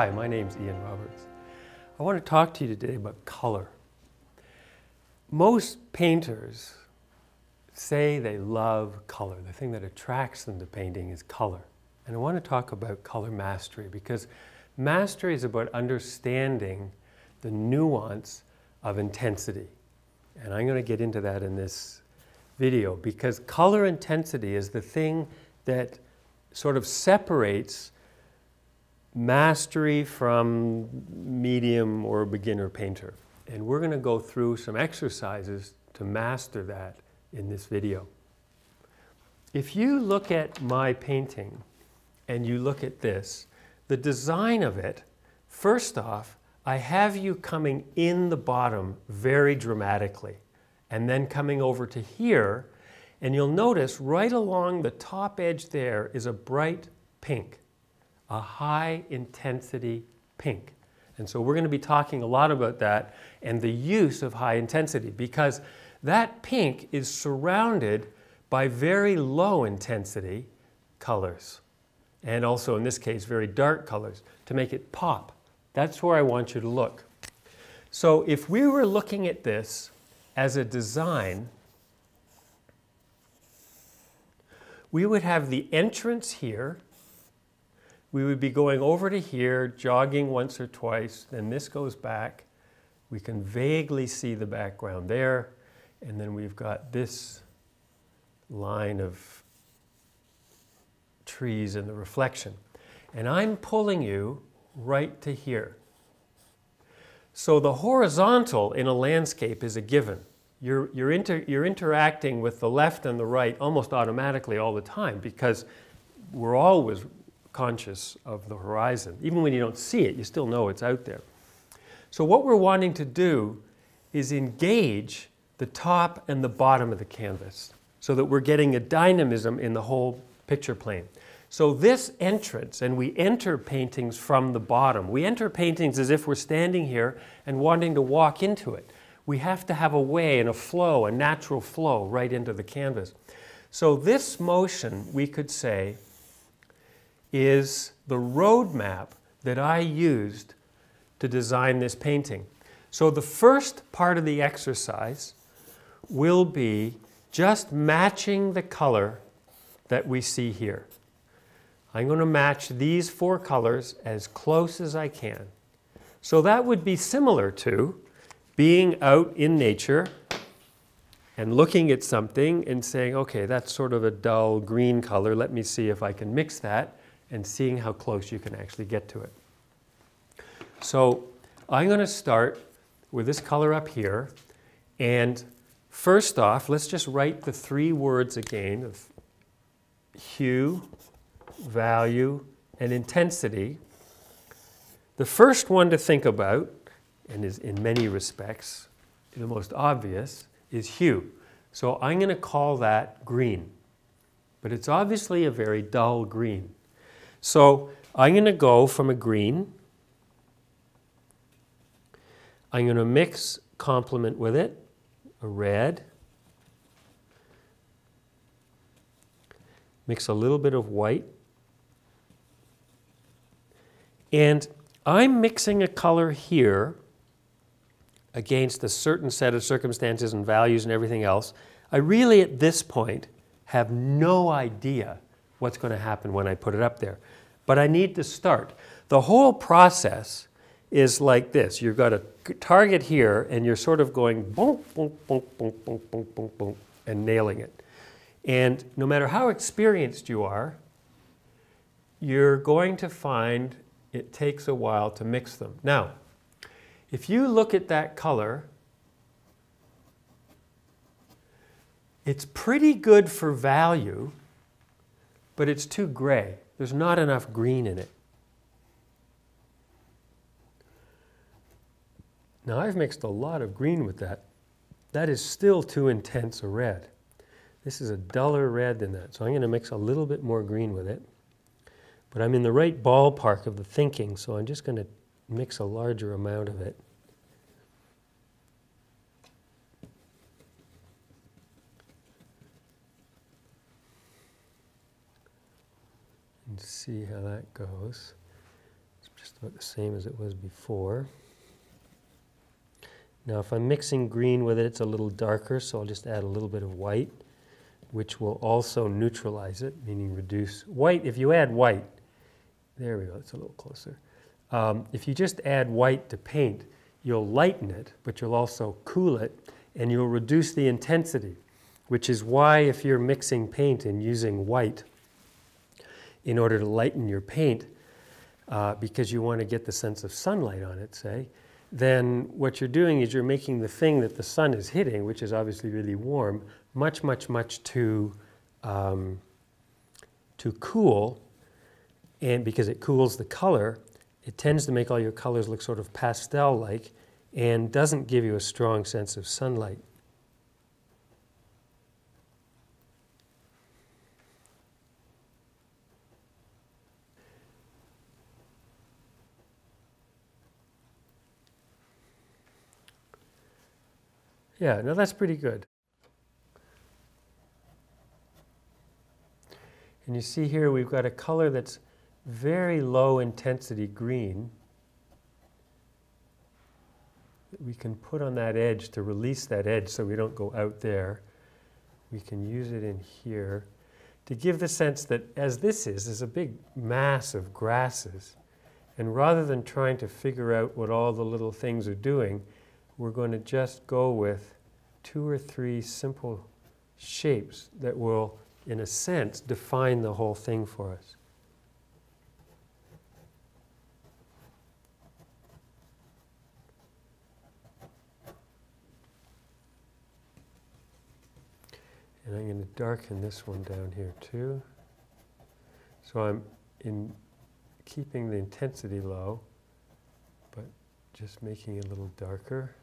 Hi, my name's Ian Roberts. I want to talk to you today about color. Most painters say they love color. The thing that attracts them to painting is color. And I want to talk about color mastery because mastery is about understanding the nuance of intensity. And I'm going to get into that in this video because color intensity is the thing that sort of separates mastery from medium or beginner painter. And we're going to go through some exercises to master that in this video. If you look at my painting and you look at this, the design of it, first off, I have you coming in the bottom very dramatically and then coming over to here, and you'll notice right along the top edge there is a bright pink, a high intensity pink. And so we're going to be talking a lot about that and the use of high intensity because that pink is surrounded by very low intensity colors and also in this case very dark colors to make it pop. That's where I want you to look. So if we were looking at this as a design, we would have the entrance here. We would be going over to here, jogging once or twice, then this goes back. We can vaguely see the background there, and then we've got this line of trees and the reflection. And I'm pulling you right to here. So the horizontal in a landscape is a given. You're interacting with the left and the right almost automatically all the time because we're always conscious of the horizon. Even when you don't see it, you still know it's out there. So what we're wanting to do is engage the top and the bottom of the canvas so that we're getting a dynamism in the whole picture plane. So this entrance, and we enter paintings from the bottom. We enter paintings as if we're standing here and wanting to walk into it. We have to have a way and a flow, a natural flow right into the canvas. So this motion, we could say, is the roadmap that I used to design this painting. So the first part of the exercise will be just matching the color that we see here. I'm going to match these four colors as close as I can. So that would be similar to being out in nature and looking at something and saying, okay, that's sort of a dull green color. Let me see if I can mix that, and seeing how close you can actually get to it. So I'm going to start with this color up here. And first off, let's just write the three words again of hue, value, and intensity. The first one to think about, and is in many respects the most obvious, is hue. So I'm going to call that green. But it's obviously a very dull green. So I'm going to go from a green. I'm going to mix complement with it, a red. Mix a little bit of white. And I'm mixing a color here against a certain set of circumstances and values and everything else. I really, at this point, have no idea what's going to happen when I put it up there. But I need to start. The whole process is like this. You've got a target here, and you're sort of going boom, boom, boom, boom, boom, boom, boom, boom, and nailing it. And no matter how experienced you are, you're going to find it takes a while to mix them. Now, if you look at that color, it's pretty good for value, but it's too gray. There's not enough green in it. Now I've mixed a lot of green with that. That is still too intense a red. This is a duller red than that. So I'm going to mix a little bit more green with it. But I'm in the right ballpark of the thinking, so I'm just going to mix a larger amount of it. and see how that goes. just about the same as it was before. Now if I'm mixing green with it, it's a little darker, so I'll just add a little bit of white, which will also neutralize it, meaning reduce. White, if you add white, there we go, it's a little closer. If you just add white to paint, you'll lighten it, but you'll also cool it, and you'll reduce the intensity, which is why if you're mixing paint and using white in order to lighten your paint, because you want to get the sense of sunlight on it, say, then what you're doing is you're making the thing that the sun is hitting, which is obviously really warm, much, much, much too cool, and because it cools the color, it tends to make all your colors look sort of pastel-like and doesn't give you a strong sense of sunlight. Yeah, no, that's pretty good. And you see here we've got a color that's very low intensity green that we can put on that edge to release that edge so we don't go out there. We can use it in here to give the sense that as this is a big mass of grasses, and rather than trying to figure out what all the little things are doing, we're going to just go with 2 or 3 simple shapes that will, in a sense, define the whole thing for us. And I'm going to darken this one down here too. So I'm keeping the intensity low, but just making it a little darker.